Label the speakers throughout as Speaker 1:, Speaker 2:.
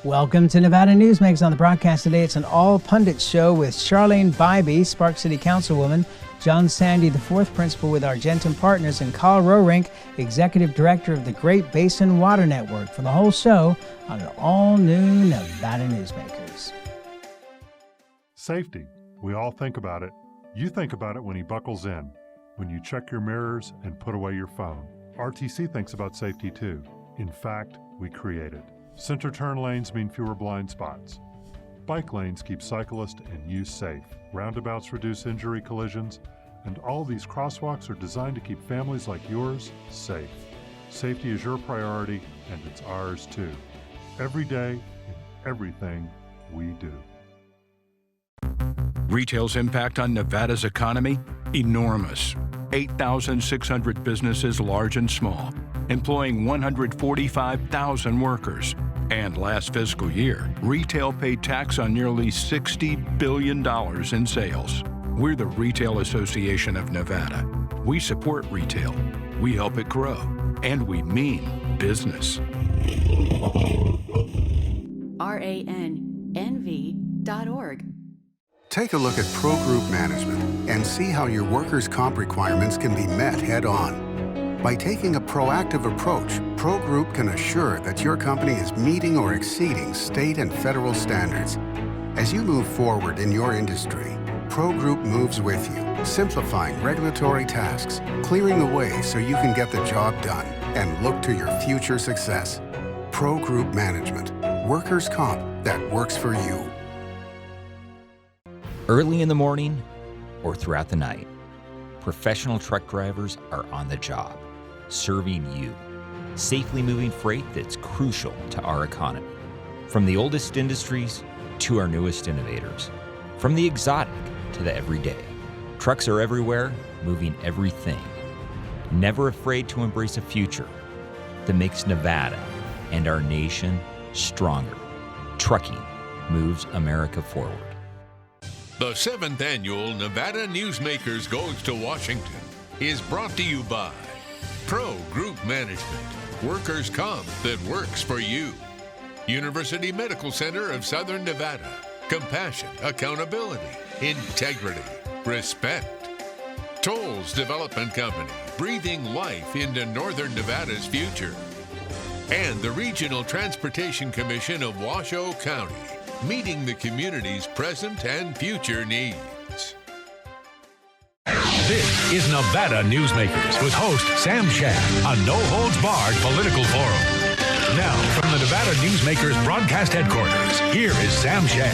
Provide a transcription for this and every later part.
Speaker 1: Welcome to Nevada Newsmakers. On the broadcast today, it's an all-Pundits show with Charlene Bybee, Spark City Councilwoman, John Sande, the fourth principal with Argentum Partners, and Carl Roerink, Executive Director of the Great Basin Water Network, for the whole show on an all-new Nevada Newsmakers.
Speaker 2: Safety. We all think about it. You think about it when he buckles in, when you check your mirrors and put away your phone. RTC thinks about safety too. In fact, we create it. Center turn lanes mean fewer blind spots. Bike lanes keep cyclists and you safe. Roundabouts reduce injury collisions, and all these crosswalks are designed to keep families like yours safe. Safety is your priority, and it's ours too. Every day, in everything we do.
Speaker 3: Retail's impact on Nevada's economy? Enormous. 8,600 businesses, large and small, employing 145,000 workers. And last fiscal year, retail paid tax on nearly $60 billion in sales. We're the Retail Association of Nevada. We support retail, we help it grow, and we mean business.
Speaker 4: RANNV.org.
Speaker 5: Take a look at Pro Group Management and see how your workers' comp requirements can be met head-on. By taking a proactive approach, Pro Group can assure that your company is meeting or exceeding state and federal standards. As you move forward in your industry, Pro Group moves with you, simplifying regulatory tasks, clearing the way so you can get the job done and look to your future success. Pro Group Management, workers' comp that works for you.
Speaker 6: Early in the morning or throughout the night, professional truck drivers are on the job, serving you, safely moving freight that's crucial to our economy. From the oldest industries to our newest innovators, from the exotic to the everyday, trucks are everywhere, moving everything. Never afraid to embrace a future that makes Nevada and our nation stronger. Trucking moves America forward.
Speaker 7: The 7th Annual Nevada Newsmakers Goes to Washington is brought to you by Pro Group Management, workers' comp that works for you. University Medical Center of Southern Nevada, compassion, accountability, integrity, respect. Tolles Development Company, breathing life into Northern Nevada's future. And the Regional Transportation Commission of Washoe County, meeting the community's present and future needs.
Speaker 8: This is Nevada Newsmakers with host Sam Shad, a no-holds-barred political forum. Now, from the Nevada Newsmakers broadcast headquarters, here is Sam Shad.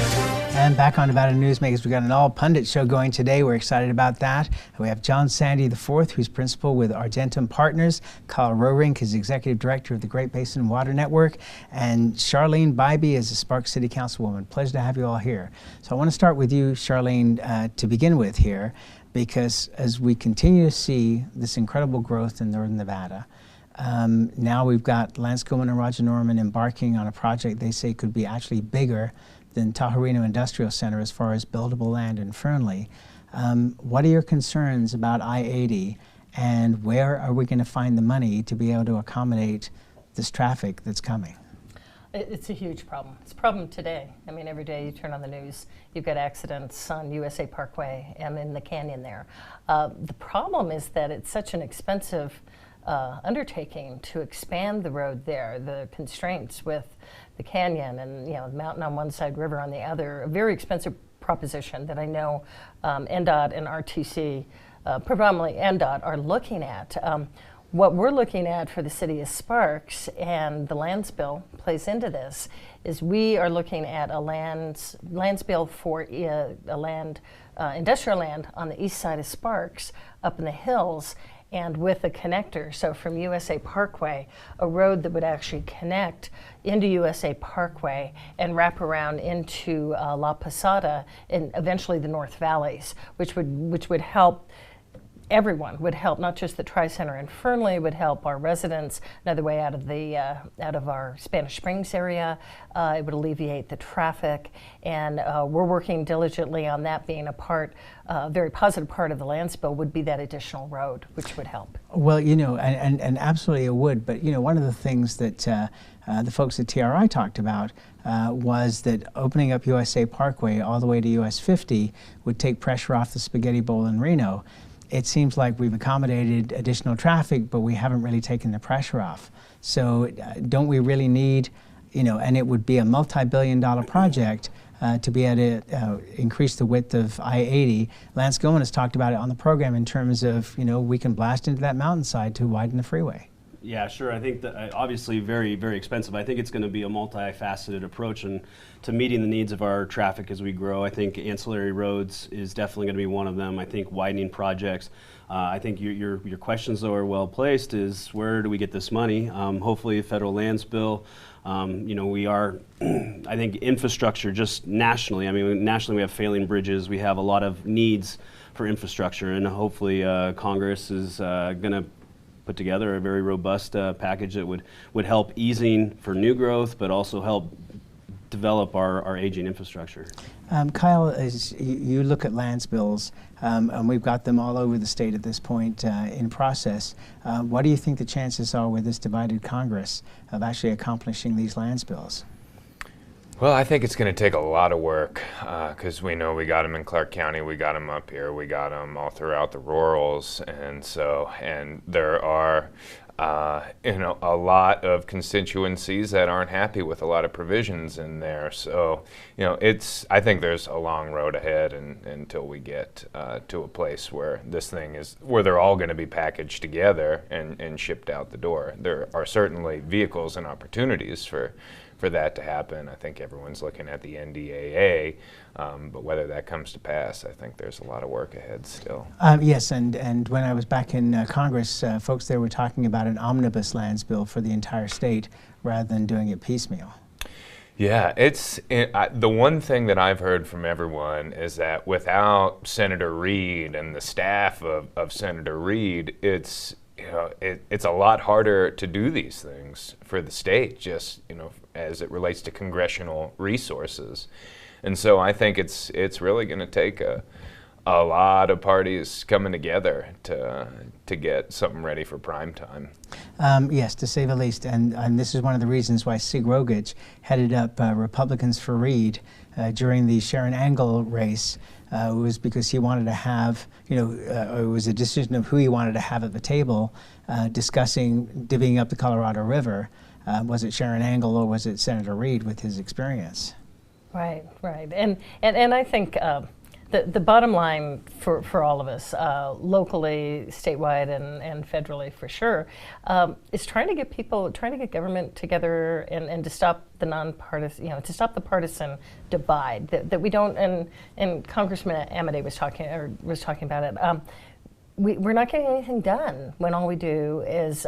Speaker 1: And back on Nevada Newsmakers, we've got an all-Pundit show going today. We're excited about that. And we have John Sande IV, who's principal with Argentum Partners, Carl Roerink is Executive Director of the Great Basin Water Network, and Charlene Bybee is the Spark City Councilwoman. Pleasure to have you all here. So I want to start with you, Charlene, to begin with here, because as we continue to see this incredible growth in Northern Nevada, now we've got Lance Coleman and Roger Norman embarking on a project they say could be actually bigger than Tahoe-Reno Industrial Center as far as buildable land in Fernley. What are your concerns about I-80, and where are we going to find the money to be able to accommodate this traffic that's coming?
Speaker 9: It's a huge problem. It's a problem today. I mean, every day you turn on the news, you've got accidents on USA Parkway and in the canyon there. The problem is that it's such an expensive undertaking to expand the road there. The constraints with the canyon and, you know, the mountain on one side, river on the other, a very expensive proposition that I know NDOT and RTC, predominantly NDOT, are looking at. What we're looking at for the city of Sparks, and the lands bill plays into this, is we are looking at a lands bill for industrial land on the east side of Sparks, up in the hills, and with a connector. So from USA Parkway, a road that would actually connect into USA Parkway and wrap around into La Posada and eventually the North Valleys, which would help everyone would help, not just the Tri-Center in Fernley, would help our residents another way out of our Spanish Springs area. It would alleviate the traffic, and we're working diligently on that being a very positive part of the land spill would be that additional road, which would help.
Speaker 1: Well, and absolutely it would, but one of the things that the folks at TRI talked about was that opening up USA Parkway all the way to US 50 would take pressure off the spaghetti bowl in Reno. It seems like we've accommodated additional traffic, but we haven't really taken the pressure off. So don't we really need, and it would be a multi-billion-dollar project to be able to increase the width of I-80. Lance Gilman has talked about it on the program in terms of, we can blast into that mountainside to widen the freeway.
Speaker 10: Yeah, sure. I think that obviously very, very expensive. I think it's going to be a multifaceted approach to meeting the needs of our traffic as we grow. I think ancillary roads is definitely going to be one of them. I think widening projects. I think your questions, though, are well placed. Is where do we get this money? Hopefully, a federal lands bill. We are. I think infrastructure just nationally. I mean, nationally we have failing bridges. We have a lot of needs for infrastructure, and hopefully Congress is going to put together a very robust package that would help easing for new growth, but also help develop our aging infrastructure.
Speaker 1: Kyle, as you look at lands bills, and we've got them all over the state at this point in process, what do you think the chances are with this divided Congress of actually accomplishing these lands bills?
Speaker 11: Well, I think it's going to take a lot of work because we know we got them in Clark County, we got them up here, we got them all throughout the rurals, and there are a lot of constituencies that aren't happy with a lot of provisions in there. So, I think there's a long road ahead until we get to a place where where they're all going to be packaged together and shipped out the door. There are certainly vehicles and opportunities for that to happen. I think everyone's looking at the NDAA, but whether that comes to pass, I think there's a lot of work ahead still.
Speaker 1: Yes, and when I was back in Congress, folks there were talking about an omnibus lands bill for the entire state rather than doing it piecemeal.
Speaker 11: Yeah, the one thing that I've heard from everyone is that without Senator Reid and the staff of Senator Reid, it's a lot harder to do these things for the state, just as it relates to congressional resources. And so I think it's really going to take a lot of parties coming together to get something ready for prime time.
Speaker 1: Yes, to say the least, and this is one of the reasons why Sig Rogich headed up Republicans for Reid during the Sharon Angle race. Was because he wanted to have, it was a decision of who he wanted to have at the table discussing divvying up the Colorado River. Was it Sharon Angle or was it Senator Reid with his experience?
Speaker 9: Right. And I think the bottom line for all of us, locally, statewide, and federally for sure, is trying to get government together and to stop the nonpartisan, to stop the partisan divide that we don't. And Congressman Amodei was talking about it. We're not getting anything done when all we do is.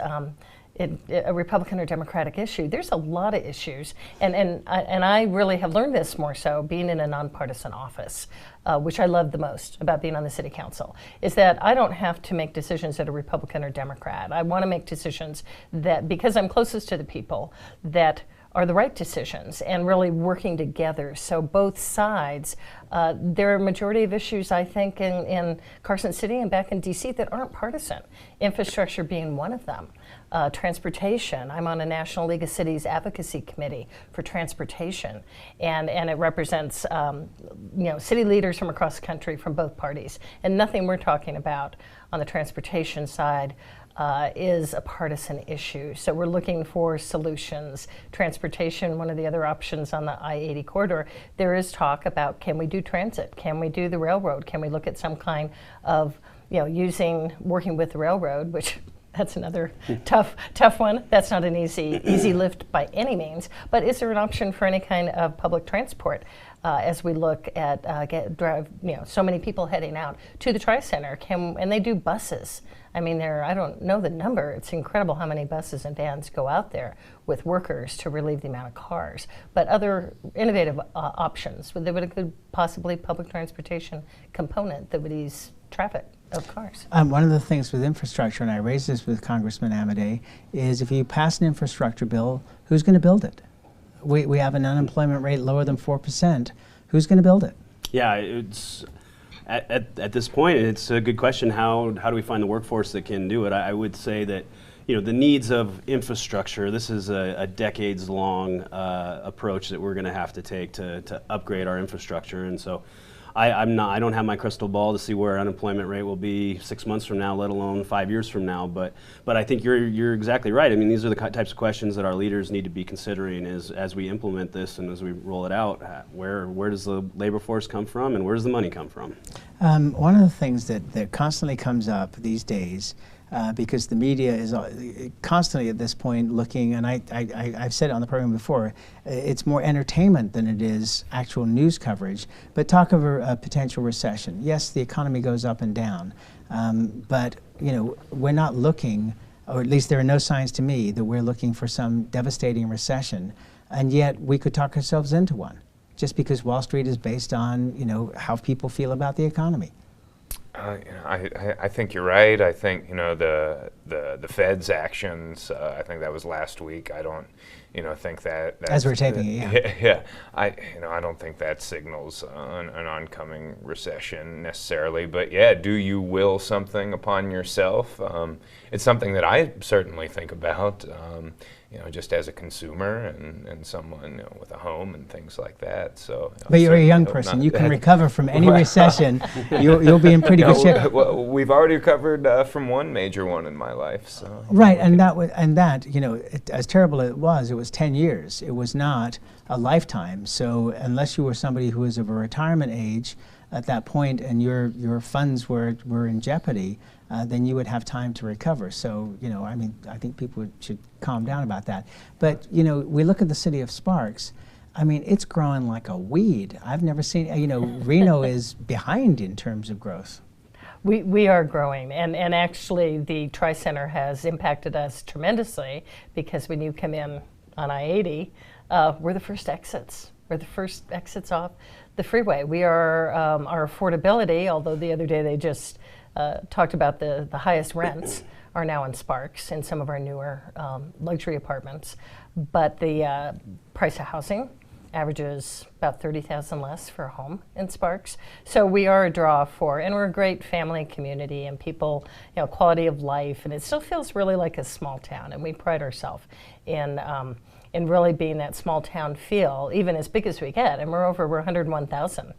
Speaker 9: A Republican or Democratic issue. There's a lot of issues, and I really have learned this more so being in a nonpartisan office, which I love the most about being on the city council, is that I don't have to make decisions that are Republican or Democrat. I want to make decisions that, because I'm closest to the people, that are the right decisions and really working together. So both sides, there are a majority of issues, I think, in Carson City and back in DC that aren't partisan, infrastructure being one of them. Transportation. I'm on a National League of Cities Advocacy Committee for transportation, and it represents city leaders from across the country from both parties. And nothing we're talking about on the transportation side is a partisan issue. So we're looking for solutions. Transportation, one of the other options on the I-80 corridor, there is talk about, can we do transit? Can we do the railroad? Can we look at some kind of, working with the railroad, which that's another tough one. That's not an easy lift by any means. But is there an option for any kind of public transport as we look at so many people heading out to the Tri-Center? And they do buses. I mean, I don't know the number. It's incredible how many buses and vans go out there with workers to relieve the amount of cars. But other innovative options that would include possibly public transportation component that would ease traffic. Of course.
Speaker 1: One of the things with infrastructure, and I raised this with Congressman Amodei, is if you pass an infrastructure bill, who's going to build it? We have an unemployment rate lower than 4%. Who's going to build it?
Speaker 10: Yeah, it's at this point, it's a good question. How do we find the workforce that can do it? I would say that, the needs of infrastructure, this is a decades-long approach that we're going to have to take to upgrade our infrastructure. And so I don't have my crystal ball to see where our unemployment rate will be 6 months from now, let alone 5 years from now. But I think you're exactly right. I mean, these are the types of questions that our leaders need to be considering as we implement this and as we roll it out. Where does the labor force come from, and where does the money come from?
Speaker 1: One of the things that constantly comes up these days, because the media is constantly at this point looking, and I've said it on the program before, it's more entertainment than it is actual news coverage, but talk of a potential recession. Yes, the economy goes up and down, but we're not looking, or at least there are no signs to me that we're looking for some devastating recession, and yet we could talk ourselves into one, just because Wall Street is based on how people feel about the economy.
Speaker 11: I think you're right. I think the Fed's actions. I think that was last week. I don't think that
Speaker 1: as we're taping it.
Speaker 11: Yeah. I don't think that signals an oncoming recession necessarily. But yeah, do you will something upon yourself? It's something that I certainly think about. Just as a consumer and someone with a home and things like that. So,
Speaker 1: but you're a young person. You can recover from any recession. You'll be in pretty good shape.
Speaker 11: Well, we've already recovered from one major one in my life. So
Speaker 1: right, and that as terrible as it was 10 years. It was not a lifetime. So unless you were somebody who was of a retirement age at that point and your funds were in jeopardy, then you would have time to recover. So, I think people should calm down about that. But, we look at the city of Sparks. I mean, it's growing like a weed. I've never seen, Reno is behind in terms of growth.
Speaker 9: We are growing, and actually the Tri-Center has impacted us tremendously, because when you come in on I-80, we're the first exits. We're the first exits off the freeway. We are, our affordability, although the other day they just talked about the highest rents are now in Sparks in some of our newer luxury apartments, but the price of housing averages about $30,000 less for a home in Sparks. So we are a draw for, and we're a great family community, and people, quality of life, and it still feels really like a small town, and we pride ourselves in really being that small town feel, even as big as we get. And we're 101,000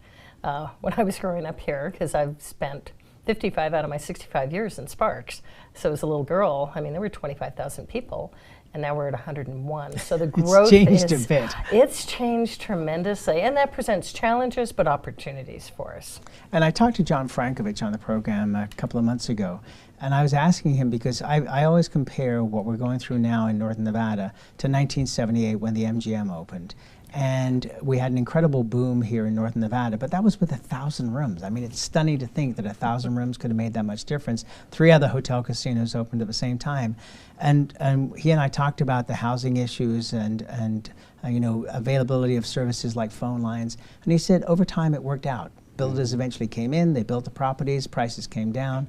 Speaker 9: when I was growing up here, because I've spent 55 out of my 65 years in Sparks. So as a little girl, there were 25,000 people, and now we're at 101. So the growth
Speaker 1: it's changed a bit.
Speaker 9: It's changed tremendously, and that presents challenges but opportunities for us. And
Speaker 1: I talked to John Frankovich on the program a couple of months ago, and I was asking him, because I always compare what we're going through now in Northern Nevada to 1978 when the MGM opened. And we had an incredible boom here in Northern Nevada, but that was with 1,000 rooms. It's stunning to think that 1,000 rooms could have made that much difference. 3 other hotel casinos opened at the same time. And he and I talked about the housing issues and availability of services like phone lines. And he said over time it worked out. Builders eventually came in, they built the properties, prices came down.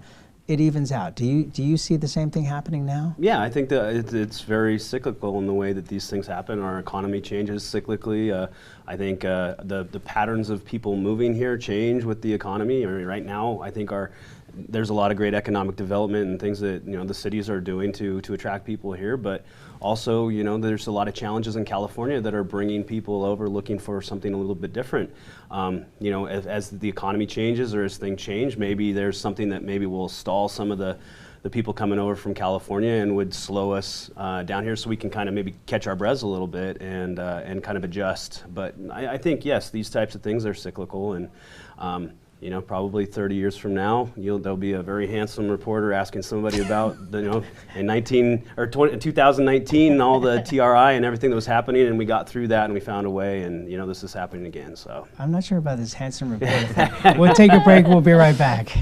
Speaker 1: It evens out. Do you see the same thing happening now?
Speaker 10: Yeah, I think that it's very cyclical in the way that these things happen. Our economy changes cyclically. I think the patterns of people moving here change with the economy. Right now, I think there's a lot of great economic development and things that the cities are doing to attract people here. But also, there's a lot of challenges in California that are bringing people over looking for something a little bit different. As the economy changes or as things change, maybe there's something that maybe will stall some of the people coming over from California and would slow us down here, so we can kind of maybe catch our breaths a little bit and kind of adjust. But I think, yes, these types of things are cyclical, and probably 30 years from now, there'll be a very handsome reporter asking somebody about in 2019 all the TRI and everything that was happening, and we got through that and we found a way, and this is happening again. So
Speaker 1: I'm not sure about this handsome reporter thing. We'll take a break. We'll be right back.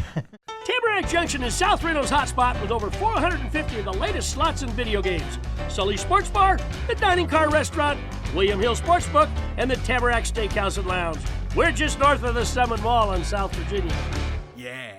Speaker 12: Tamarack Junction is South Reno's hotspot with over 450 of the latest slots and video games. Sully's Sports Bar, the Dining Car Restaurant, William Hill Sportsbook, and the Tamarack Steakhouse and Lounge. We're just north of the Summit Mall in South Virginia. Yeah.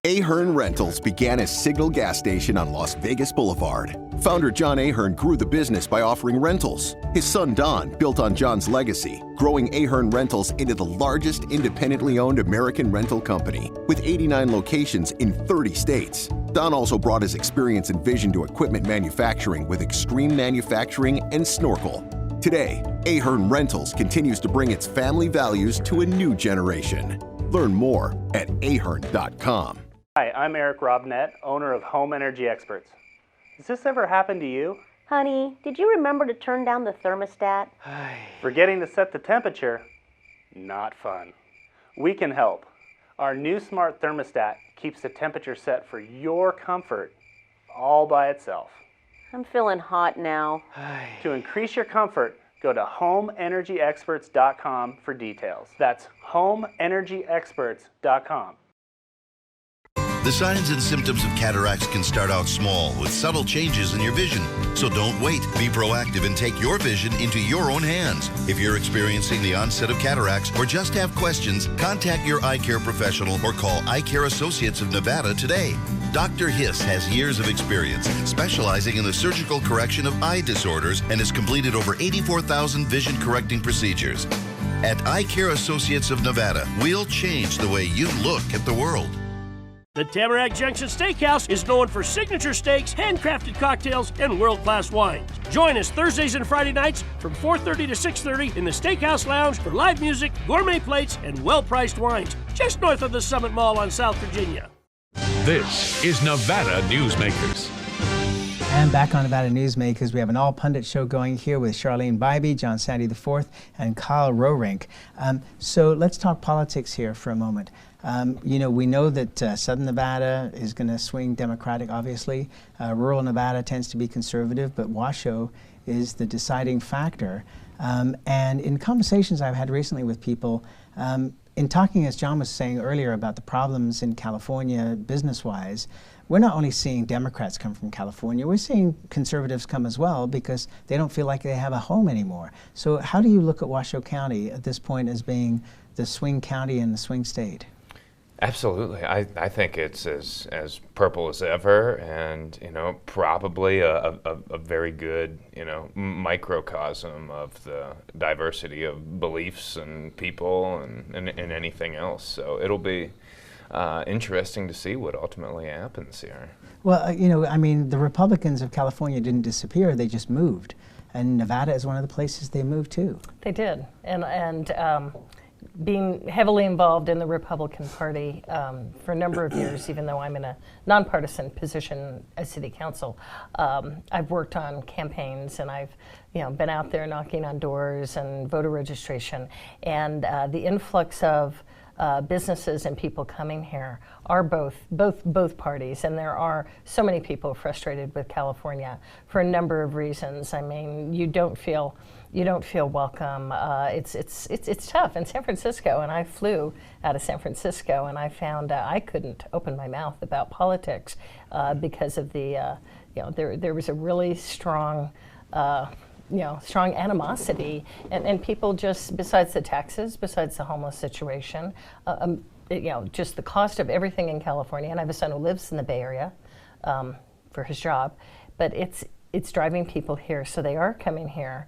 Speaker 13: Ahern Rentals began as Signal Gas Station on Las Vegas Boulevard. Founder John Ahern grew the business by offering rentals. His son Don built on John's legacy, growing Ahern Rentals into the largest independently owned American rental company, with 89 locations in 30 states. Don also brought his experience and vision to equipment manufacturing with Extreme Manufacturing and Snorkel. Today, Ahern Rentals continues to bring its family values to a new generation. Learn more at ahern.com.
Speaker 14: Hi, I'm Eric Robnett, owner of Home Energy Experts. Has this ever happened to you?
Speaker 15: Honey, did you remember to turn down the thermostat?
Speaker 14: Forgetting to set the temperature? Not fun. We can help. Our new smart thermostat keeps the temperature set for your comfort all by itself.
Speaker 15: I'm feeling hot now.
Speaker 14: To increase your comfort, go to homeenergyexperts.com for details. That's homeenergyexperts.com.
Speaker 16: The signs and symptoms of cataracts can start out small with subtle changes in your vision. So don't wait. Be proactive and take your vision into your own hands. If you're experiencing the onset of cataracts or just have questions, contact your eye care professional or call Eye Care Associates of Nevada today. Dr. Hiss has years of experience specializing in the surgical correction of eye disorders and has completed over 84,000 vision correcting procedures. At Eye Care Associates of Nevada, we'll change the way you look at the world.
Speaker 12: The Tamarack Junction Steakhouse is known for signature steaks, handcrafted cocktails, and world-class wines. Join us Thursdays and Friday nights from 4:30 to 6:30 in the Steakhouse Lounge for live music, gourmet plates, and well-priced wines, just north of the Summit Mall on South Virginia.
Speaker 8: This is Nevada Newsmakers.
Speaker 1: And back on Nevada Newsmakers, we have an all-pundit show going here with Charlene Bybee, John Sande IV, and Kyle Roerink. So let's talk politics here for a moment. You know, we know that Southern Nevada is going to swing Democratic, obviously. Rural Nevada tends to be conservative, but Washoe is the deciding factor. And in conversations I've had recently with people, in talking, as John was saying earlier, about the problems in California business-wise, we're not only seeing Democrats come from California, we're seeing conservatives come as well because they don't feel like they have a home anymore. So how do you look at Washoe County at this point as being the swing county and the swing state?
Speaker 11: Absolutely. I think it's as purple as ever, and you know, probably a very good, you know, microcosm of the diversity of beliefs and people and anything else. So it'll be interesting to see what ultimately happens here.
Speaker 1: Well, you know, I mean, the Republicans of California didn't disappear; they just moved, and Nevada is one of the places they moved to.
Speaker 9: They did, and being heavily involved in the Republican Party for a number of years, even though I'm in a nonpartisan position as city council, I've worked on campaigns and I've been out there knocking on doors and voter registration, and the influx of businesses and people coming here are both parties, and there are so many people frustrated with California for a number of reasons. I mean, you don't feel welcome. It's tough in San Francisco, and I flew out of San Francisco, and I found I couldn't open my mouth about politics because of the there was a really strong strong animosity, and people just, besides the taxes, besides the homeless situation, just the cost of everything in California. And I have a son who lives in the Bay Area for his job, but it's driving people here, so they are coming here.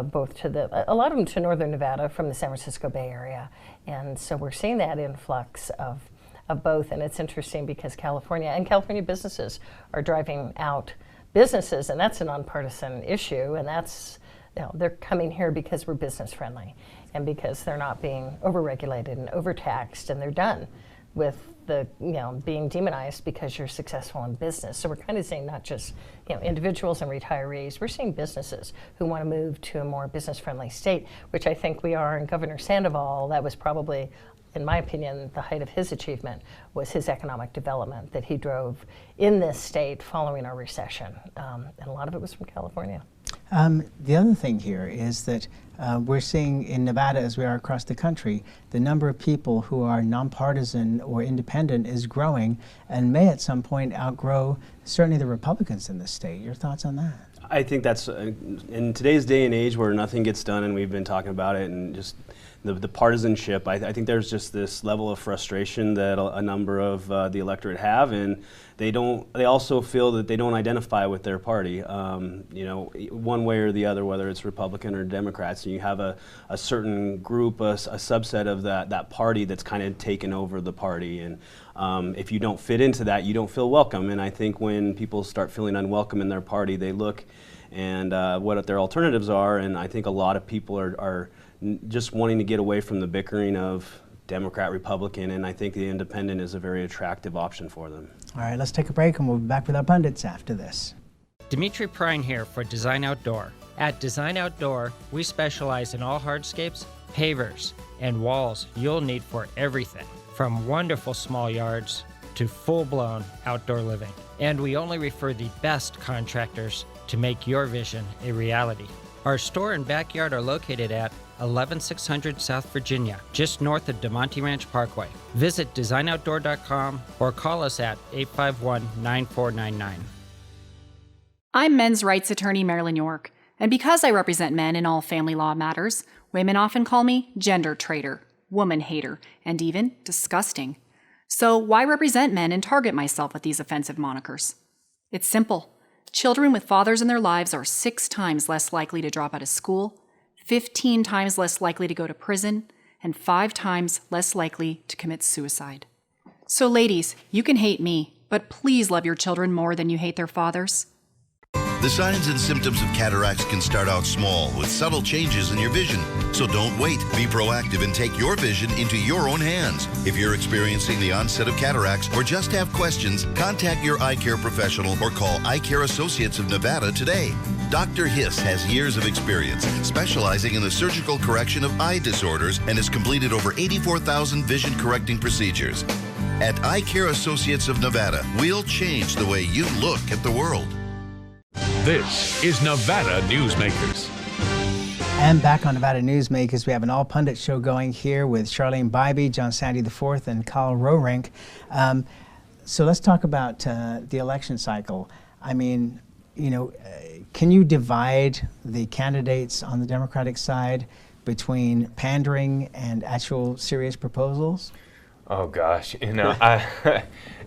Speaker 9: Both to a lot of them to northern Nevada from the San Francisco Bay Area. And so we're seeing that influx of both. And it's interesting because California businesses are driving out businesses, and that's a nonpartisan issue. And that's, they're coming here because we're business friendly and because they're not being overregulated and overtaxed, and they're done with the being demonized because you're successful in business. So we're kind of seeing not just individuals and retirees, we're seeing businesses who want to move to a more business-friendly state, which I think we are. And Governor Sandoval, that was probably, in my opinion, the height of his achievement was his economic development that he drove in this state following our recession, and a lot of it was from California.
Speaker 1: The other thing here is that we're seeing in Nevada, as we are across the country, the number of people who are nonpartisan or independent is growing and may at some point outgrow certainly the Republicans in the state. Your thoughts on that?
Speaker 10: I think that's, in today's day and age where nothing gets done, and we've been talking about it, and just the partisanship. I think there's just this level of frustration that a number of the electorate have, and they also feel that they don't identify with their party, one way or the other, whether it's Republican or Democrats. And you have a certain group, a subset of that party that's kind of taken over the party. And if you don't fit into that, you don't feel welcome. And I think when people start feeling unwelcome in their party, they look and what their alternatives are. And I think a lot of people are just wanting to get away from the bickering of Democrat, Republican, and I think the independent is a very attractive option for them.
Speaker 1: All right, let's take a break and we'll be back with our pundits after this.
Speaker 17: Dimitri Prine here for Design Outdoor. At Design Outdoor, we specialize in all hardscapes, pavers, and walls you'll need for everything, from wonderful small yards to full-blown outdoor living. And we only refer the best contractors to make your vision a reality. Our store and backyard are located at 11600 South Virginia, just north of DeMonte Ranch Parkway. Visit designoutdoor.com or call us at 851-9499.
Speaker 18: I'm men's rights attorney Marilyn York, and because I represent men in all family law matters, women often call me gender traitor, woman hater, and even disgusting. So why represent men and target myself with these offensive monikers? It's simple. Children with fathers in their lives are 6 times less likely to drop out of school, 15 times less likely to go to prison, and 5 times less likely to commit suicide. So ladies, you can hate me, but please love your children more than you hate their fathers.
Speaker 16: The signs and symptoms of cataracts can start out small with subtle changes in your vision. So don't wait. Be proactive and take your vision into your own hands. If you're experiencing the onset of cataracts or just have questions, contact your eye care professional or call Eye Care Associates of Nevada today. Dr. Hiss has years of experience specializing in the surgical correction of eye disorders and has completed over 84,000 vision correcting procedures. At Eye Care Associates of Nevada, we'll change the way you look at the world.
Speaker 8: This is Nevada Newsmakers.
Speaker 1: And back on Nevada Newsmakers, we have an all-pundit show going here with Charlene Bybee, John Sande IV, and Kyle Roerink. So let's talk about the election cycle. I mean, can you divide the candidates on the Democratic side between pandering and actual serious proposals?
Speaker 11: Oh gosh, I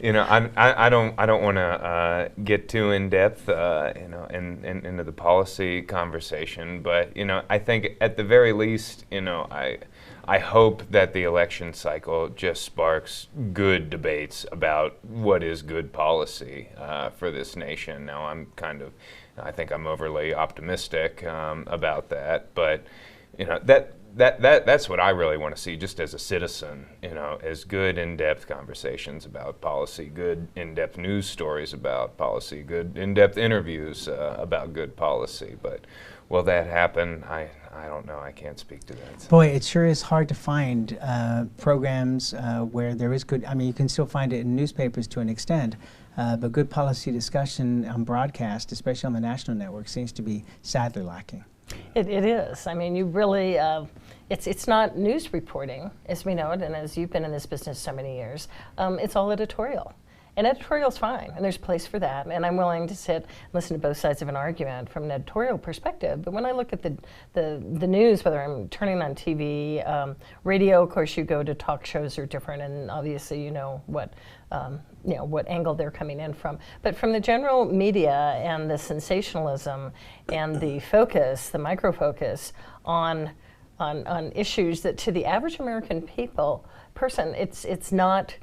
Speaker 11: don't want to get too in depth, into the policy conversation. But I think at the very least, I hope that the election cycle just sparks good debates about what is good policy for this nation. Now I think I'm overly optimistic about that, but that's what I really want to see just as a citizen, as good in-depth conversations about policy, good in-depth news stories about policy, good in-depth interviews about good policy. But will that happen? I don't know. I can't speak to that.
Speaker 1: Boy, it sure is hard to find programs where there is good, you can still find it in newspapers to an extent, but good policy discussion on broadcast, especially on the national network, seems to be sadly lacking.
Speaker 9: It is. You really, it's not news reporting as we know it, and as you've been in this business so many years, it's all editorial. And editorial's fine, and there's a place for that, and I'm willing to sit and listen to both sides of an argument from an editorial perspective. But when I look at the news, whether I'm turning on TV, radio, of course you go to talk shows are different, and obviously what angle they're coming in from. But from the general media and the sensationalism and the focus, the micro-focus on issues that to the average American person, it's not.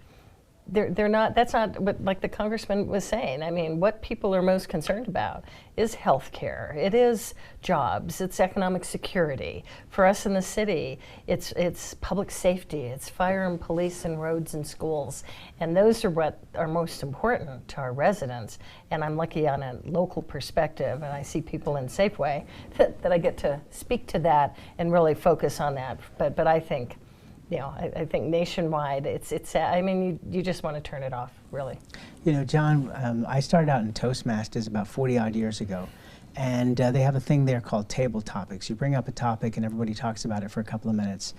Speaker 9: They're not. That's not what, like the congressman was saying. What people are most concerned about is health care. It is jobs. It's economic security. For us in the city, it's public safety. It's fire and police and roads and schools. And those are what are most important to our residents. And I'm lucky on a local perspective, and I see people in Safeway that I get to speak to that and really focus on that. But I think. I think nationwide, it's you just want to turn it off, really.
Speaker 1: John, I started out in Toastmasters about 40-odd years ago, and they have a thing there called table topics. You bring up a topic and everybody talks about it for a couple of minutes.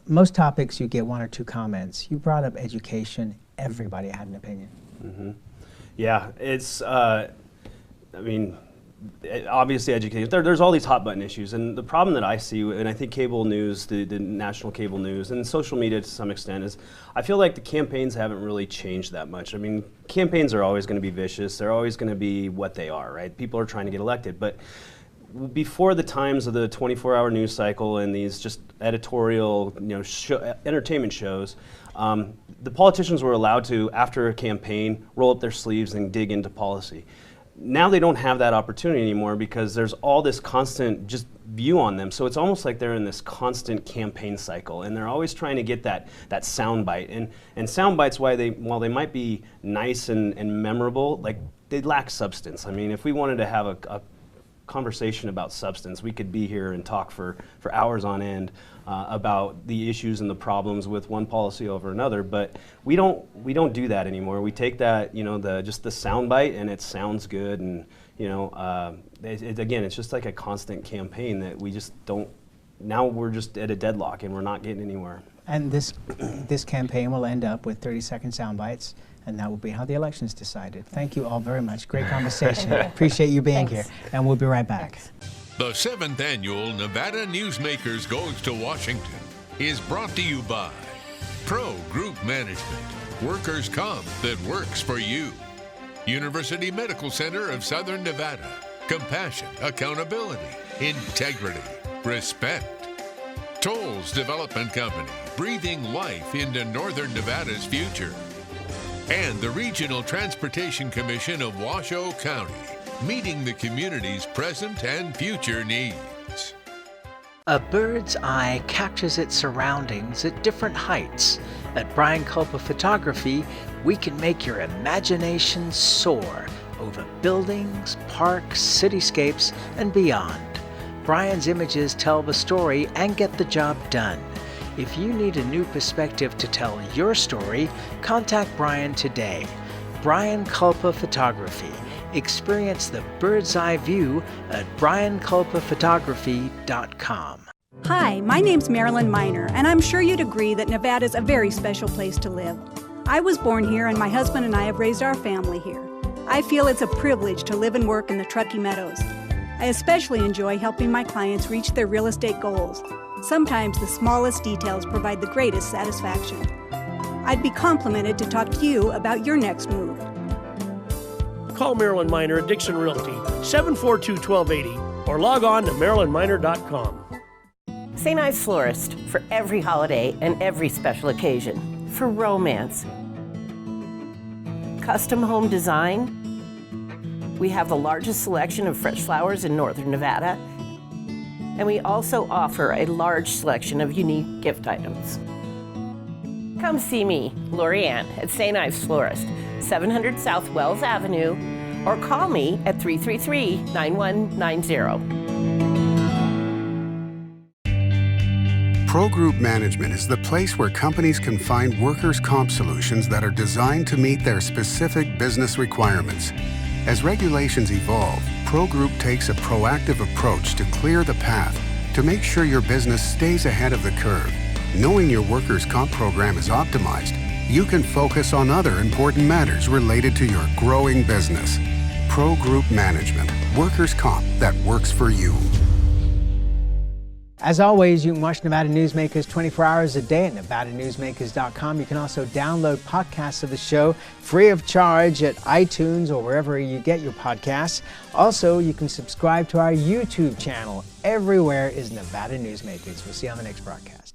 Speaker 1: Most topics you get 1 or 2 comments. You brought up education. Everybody had an opinion.
Speaker 10: Mm-hmm. Yeah, it's, obviously education. There's all these hot button issues, and the problem that I see, and I think cable news, the national cable news, and social media to some extent, is I feel like the campaigns haven't really changed that much. I mean, campaigns are always going to be vicious. They're always going to be what they are, right? People are trying to get elected, but before the times of the 24-hour news cycle and these just editorial, entertainment shows, the politicians were allowed to, after a campaign, roll up their sleeves and dig into policy. Now they don't have that opportunity anymore because there's all this constant just view on them. So it's almost like they're in this constant campaign cycle, and they're always trying to get that sound bite. And sound bites, while they might be nice and memorable, like they lack substance. I mean, if we wanted to have a conversation about substance, we could be here and talk for hours on end about the issues and the problems with one policy over another, but we don't do that anymore. We take that, just the soundbite, and it sounds good, and again, it's just like a constant campaign that we just don't. Now we're just at a deadlock, and we're not getting anywhere.
Speaker 1: And this campaign will end up with 30-second sound bites, and that will be how the election is decided. Thank you all very much. Great conversation. Appreciate you being here, and we'll be right back.
Speaker 7: Thanks. The 7th Annual Nevada Newsmakers Goes to Washington is brought to you by Pro Group Management, workers' comp that works for you. University Medical Center of Southern Nevada, compassion, accountability, integrity, respect. Tolles Development Company, breathing life into Northern Nevada's future. And the Regional Transportation Commission of Washoe County, meeting the community's present and future needs.
Speaker 1: A bird's eye captures its surroundings at different heights. At Brian Culpa Photography, we can make your imagination soar over buildings, parks, cityscapes, and beyond. Brian's images tell the story and get the job done. If you need a new perspective to tell your story, contact Brian today. Brian Culpa Photography. Experience the bird's eye view at brianculpaphotography.com.
Speaker 19: Hi, my name's Marilyn Miner, and I'm sure you'd agree that Nevada's a very special place to live. I was born here, and my husband and I have raised our family here. I feel it's a privilege to live and work in the Truckee Meadows. I especially enjoy helping my clients reach their real estate goals. Sometimes the smallest details provide the greatest satisfaction. I'd be complimented to talk to you about your next move.
Speaker 12: Call Marilyn Miner at Dixon Realty, 742-1280, or log on to marilynminer.com.
Speaker 20: St. Ives Florist, for every holiday and every special occasion. For romance. Custom home design. We have the largest selection of fresh flowers in Northern Nevada. And we also offer a large selection of unique gift items. Come see me, Lori Ann, at St. Ives Florist, 700 South Wells Avenue, or call me at 333-9190.
Speaker 5: Pro Group Management is the place where companies can find workers' comp solutions that are designed to meet their specific business requirements. As regulations evolve, Pro Group takes a proactive approach to clear the path to make sure your business stays ahead of the curve. Knowing your workers' comp program is optimized, you can focus on other important matters related to your growing business. Pro Group Management, workers' comp that works for you.
Speaker 1: As always, you can watch Nevada Newsmakers 24 hours a day at nevadanewsmakers.com. You can also download podcasts of the show free of charge at iTunes or wherever you get your podcasts. Also, you can subscribe to our YouTube channel. Everywhere is Nevada Newsmakers. We'll see you on the next broadcast.